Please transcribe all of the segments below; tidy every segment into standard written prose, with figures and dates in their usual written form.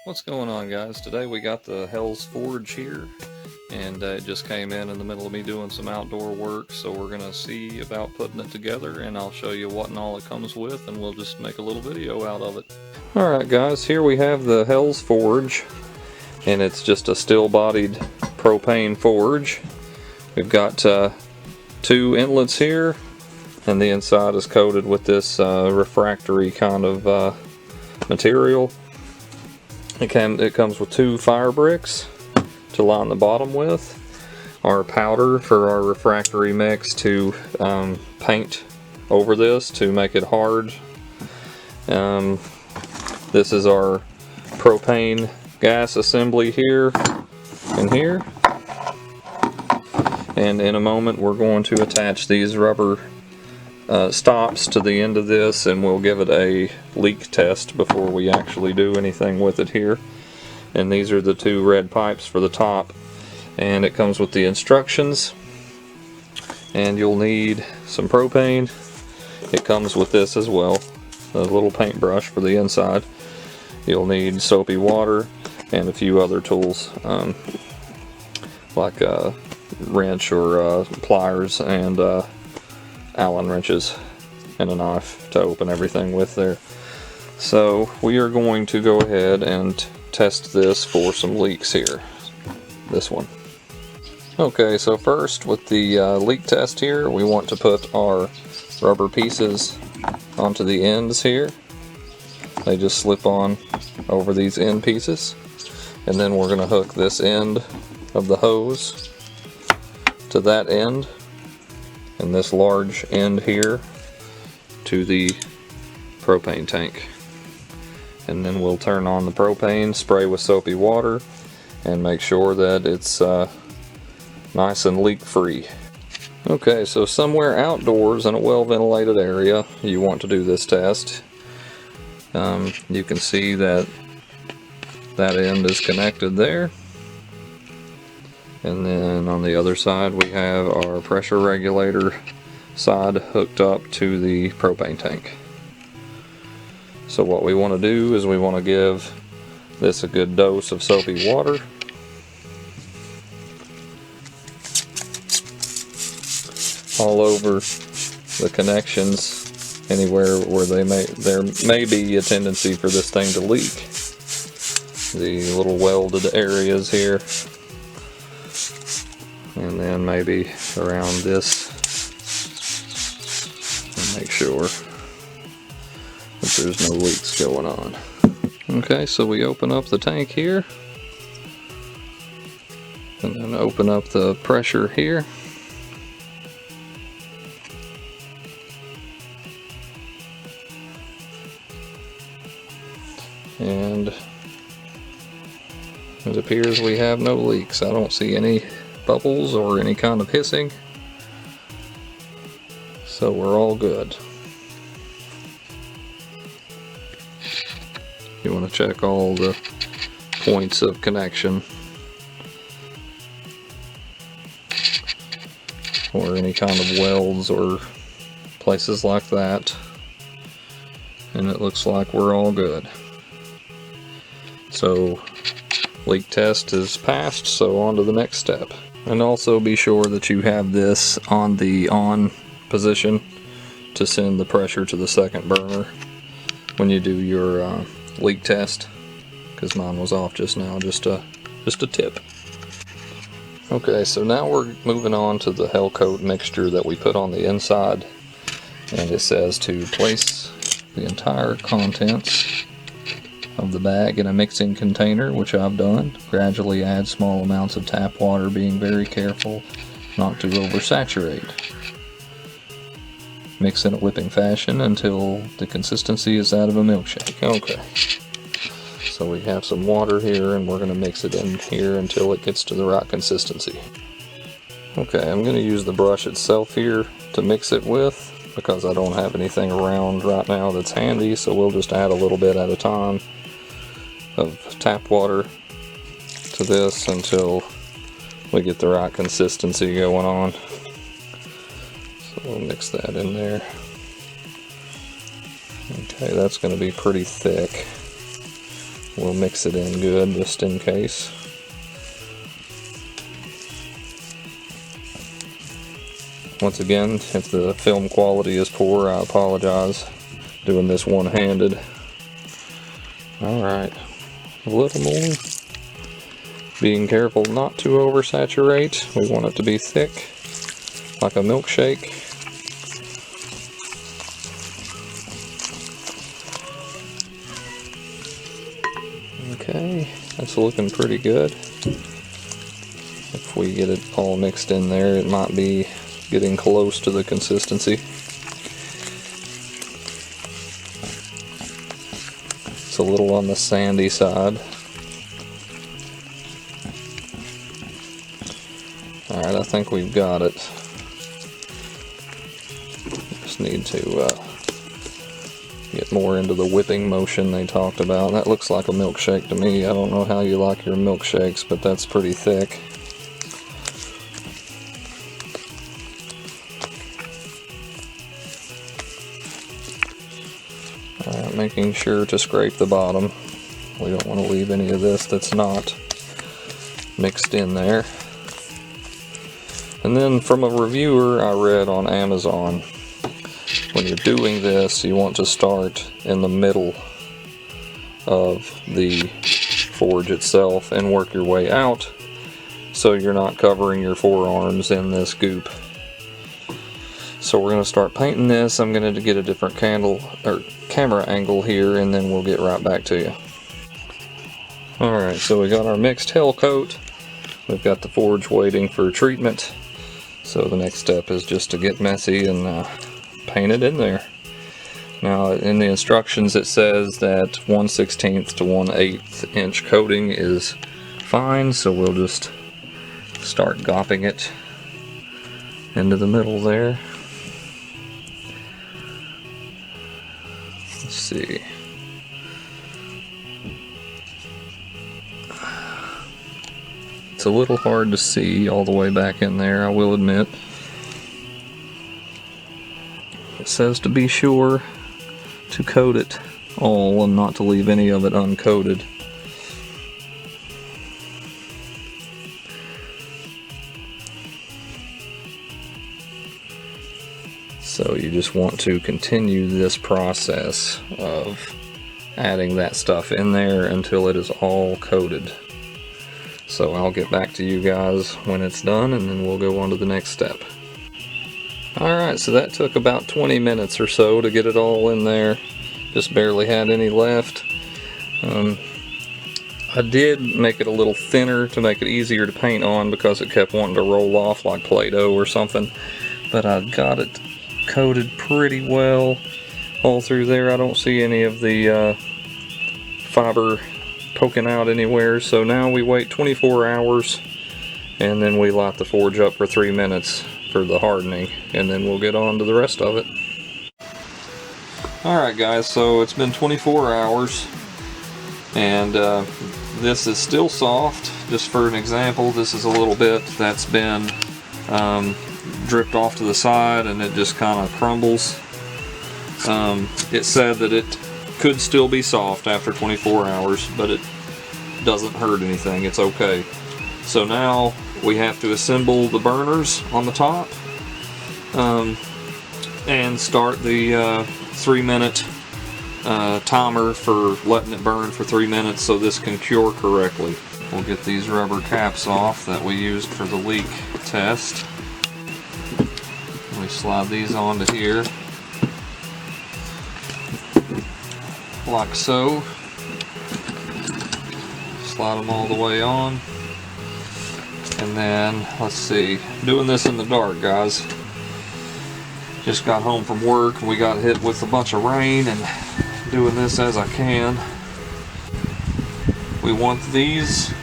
What's going on, guys? Today we got the Hell's Forge here, and it just came in the middle of me doing some outdoor work, so we're gonna see about putting it together, and I'll show you what and all it comes with, and we'll just make a little video out of it. Alright guys, here we have the Hell's Forge, and it's just a steel-bodied propane forge. We've got two inlets here, and the inside is coated with this refractory kind of material. It comes with two fire bricks to line the bottom with, our powder for our refractory mix to paint over this to make it hard. This is our propane gas assembly here and here. And in a moment we're going to attach these rubber stops to the end of this, and we'll give it a leak test before we actually do anything with it here. And these are the two red pipes for the top, and it comes with the instructions. And you'll need some propane. It comes with this as well, a little paintbrush for the inside. You'll need soapy water and a few other tools like a wrench or pliers and Allen wrenches and a knife to open everything with there. So we are going to go ahead and test this for some leaks here. This one. Okay, so first with the leak test here, we want to put our rubber pieces onto the ends here. They just slip on over these end pieces, and then we're going to hook this end of the hose to that end, and this large end here to the propane tank. And then we'll turn on the propane, spray with soapy water, and make sure that it's nice and leak free. Okay, so somewhere outdoors in a well ventilated area you want to do this test. You can see that that end is connected there. And then on the other side we have our pressure regulator side hooked up to the propane tank. So what we want to do is we want to give this a good dose of soapy water. All over the connections, anywhere where there may be a tendency for this thing to leak. The little welded areas here. And then maybe around this, and make sure that there's no leaks going on. Okay, so we open up the tank here, and then open up the pressure here. And it appears we have no leaks. I don't see any bubbles or any kind of hissing, so we're all good. You want to check all the points of connection or any kind of welds or places like that, and it looks like we're all good. So leak test is passed, so on to the next step. And also be sure that you have this on the on position to send the pressure to the second burner when you do your leak test, because mine was off just now. Just a tip. Okay, so now we're moving on to the Hell Coat mixture that we put on the inside, and it says to place the entire contents of the bag in a mixing container, which I've done. Gradually add small amounts of tap water, being very careful not to oversaturate. Mix in a whipping fashion until the consistency is that of a milkshake. Okay, so we have some water here, and we're going to mix it in here until it gets to the right consistency. Okay, I'm going to use the brush itself here to mix it with, because I don't have anything around right now that's handy, so we'll just add a little bit at a time of tap water to this until we get the right consistency going on. So we'll mix that in there. Okay, that's going to be pretty thick. we'll mix it in good just in case. Once again, if the film quality is poor, I apologize. Doing this one-handed. Alright, a little more. Being careful not to oversaturate. We want it to be thick, like a milkshake. Okay, that's looking pretty good. If we get it all mixed in there, it might be getting close to the consistency. It's a little on the sandy side. Alright, I think we've got it. Just need to get more into the whipping motion they talked about. That looks like a milkshake to me. I don't know how you like your milkshakes, but that's pretty thick. Alright, making sure to scrape the bottom. We don't want to leave any of this that's not mixed in there. And then from a reviewer I read on Amazon, when you're doing this, you want to start in the middle of the forge itself and work your way out so you're not covering your forearms in this goop. So we're going to start painting this. I'm going to get a different camera angle here, and then we'll get right back to you. Alright, so we got our mixed hell coat. We've got the forge waiting for treatment. So the next step is just to get messy and paint it in there. Now in the instructions it says that 1/16 to 1/8 inch coating is fine, so we'll just start gopping it into the middle there. Let's see. It's a little hard to see all the way back in there, I will admit. It says to be sure to coat it all and not to leave any of it uncoated. So you just want to continue this process of adding that stuff in there until it is all coated. So I'll get back to you guys when it's done, and then we'll go on to the next step. Alright, so that took about 20 minutes or so to get it all in there. Just barely had any left. I did make it a little thinner to make it easier to paint on because it kept wanting to roll off like Play-Doh or something. But I got it coated pretty well all through there. I don't see any of the fiber poking out anywhere. So now we wait 24 hours and then we light the forge up for 3 minutes for the hardening, and then we'll get on to the rest of it. Alright guys, so it's been 24 hours and this is still soft. Just for an example, this is a little bit that's been dripped off to the side and it just kind of crumbles. It said that it could still be soft after 24 hours, but it doesn't hurt anything. It's okay. So now we have to assemble the burners on the top and start the 3-minute timer for letting it burn for 3 minutes so this can cure correctly. We'll get these rubber caps off that we used for the leak test. We slide these onto here like so. Slide them all the way on. And then, let's see, doing this in the dark, guys. Just got home from work and we got hit with a bunch of rain, and doing this as I can. We want these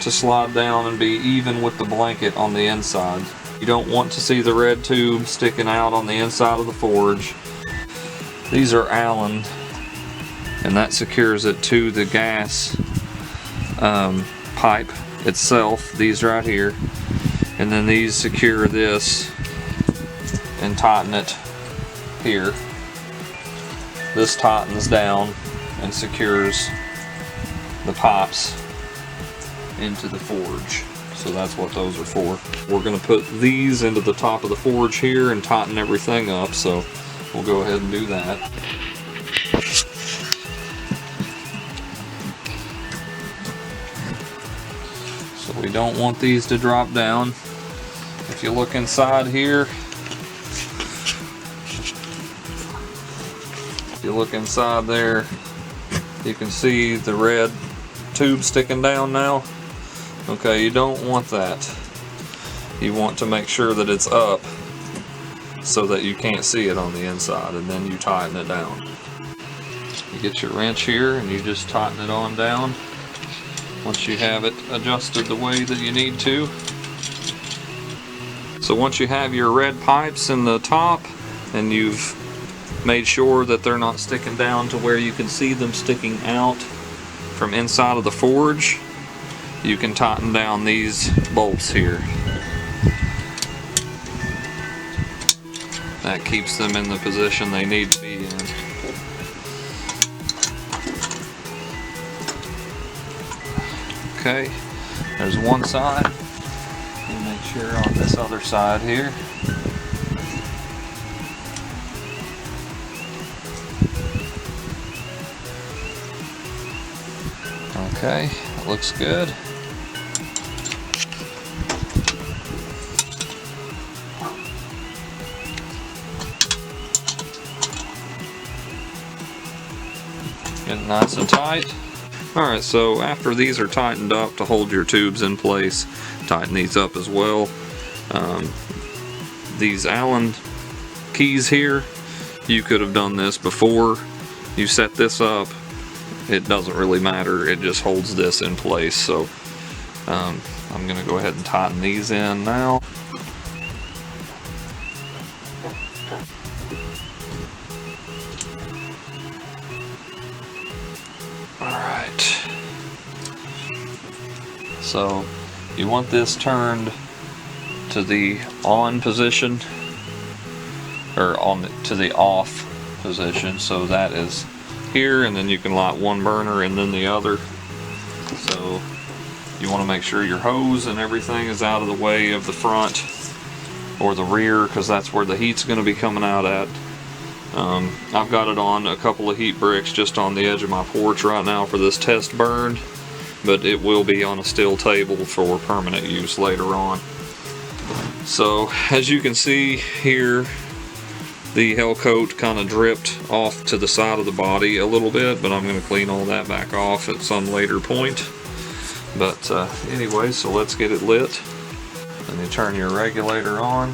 to slide down and be even with the blanket on the inside. You don't want to see the red tube sticking out on the inside of the forge. These are Allen, and that secures it to the gas pipe itself, these right here, and then these secure this and tighten it here. This tightens down and secures the pipes into the forge. So that's what those are for. We're going to put these into the top of the forge here and tighten everything up, so we'll go ahead and do that. So we don't want these to drop down. If you look inside here, if you look inside there, you can see the red tube sticking down now. Okay, you don't want that. You want to make sure that it's up so that you can't see it on the inside, and then you tighten it down. You get your wrench here and you just tighten it on down once you have it adjusted the way that you need to. So once you have your red pipes in the top and you've made sure that they're not sticking down to where you can see them sticking out from inside of the forge, you can tighten down these bolts here. That keeps them in the position they need to be in. Okay, there's one side. And make sure on this other side here. Okay, it looks good. Getting nice and tight. Alright, so after these are tightened up to hold your tubes in place, tighten these up as well. These Allen keys here, you could have done this before you set this up. It doesn't really matter, it just holds this in place. So I'm going to go ahead and tighten these in now. Alright, so you want this turned to the on position, or to the off position, so that is here, and then you can light one burner and then the other. So you want to make sure your hose and everything is out of the way of the front or the rear, because that's where the heat's going to be coming out at. I've got it on a couple of heat bricks just on the edge of my porch right now for this test burn, but it will be on a steel table for permanent use later on. So as you can see here, the hell coat kind of dripped off to the side of the body a little bit, but I'm going to clean all that back off at some later point. But anyway, so let's get it lit. Then you turn your regulator on.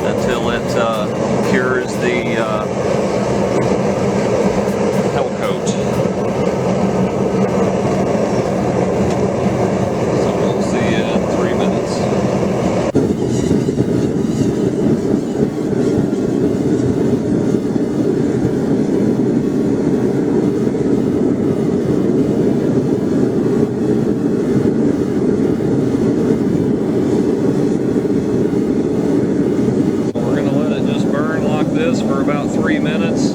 Until it cures the hell coat. So we'll see you in 3 minutes. For about 3 minutes,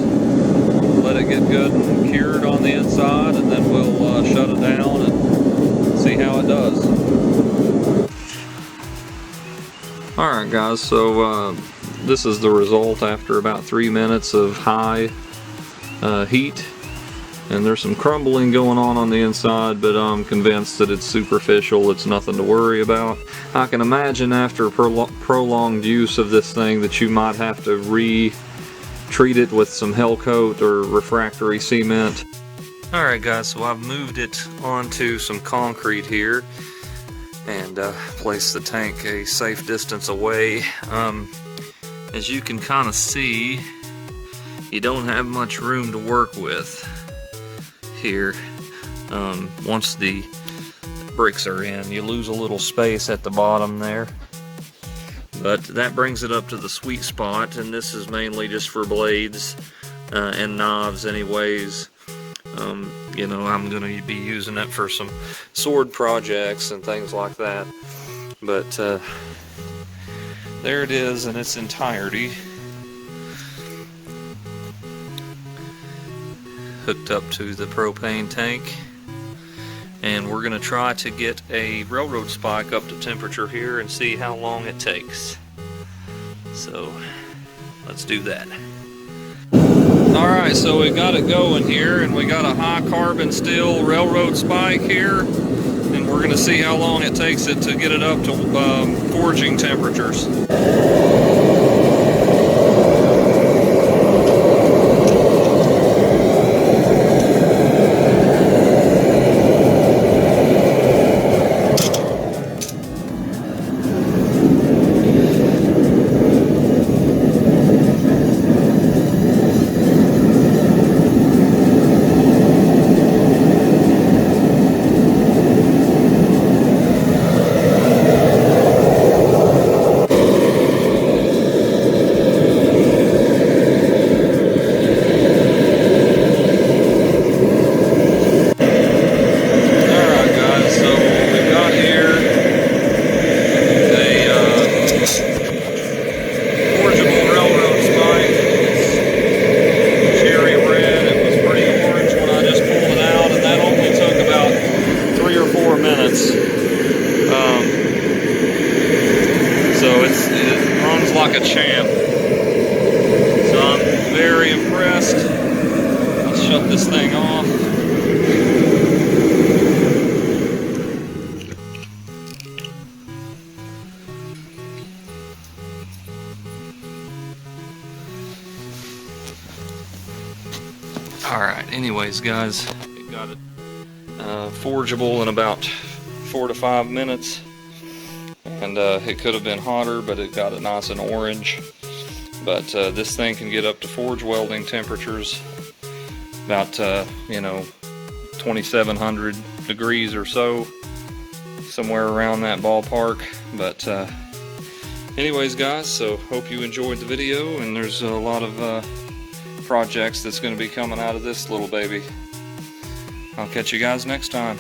let it get good and cured on the inside, and then we'll shut it down and see how it does. Alright guys, so this is the result after about 3 minutes of high heat, and there's some crumbling going on the inside, but I'm convinced that it's superficial. It's nothing to worry about. I can imagine after prolonged use of this thing that you might have to treat it with some hell coat or refractory cement. Alright guys, so I've moved it onto some concrete here and placed the tank a safe distance away. As you can kind of see, you don't have much room to work with here. Once the bricks are in, you lose a little space at the bottom there. But that brings it up to the sweet spot, and this is mainly just for blades and knives anyways. You know, I'm going to be using it for some sword projects and things like that. But there it is in its entirety. Hooked up to the propane tank. And we're going to try to get a railroad spike up to temperature here and see how long it takes. So let's do that. Alright, so we got it going here, and we got a high carbon steel railroad spike here, and we're going to see how long it takes it to get it up to forging temperatures. So it runs like a champ. So I'm very impressed. Let's shut this thing off. Alright, anyways guys, we got it forgeable in about 4 to 5 minutes. And it could have been hotter, but it got it nice and orange. But this thing can get up to forge welding temperatures, about you know, 2,700 degrees or so, somewhere around that ballpark. But anyways guys, so hope you enjoyed the video, and there's a lot of projects that's going to be coming out of this little baby. I'll catch you guys next time.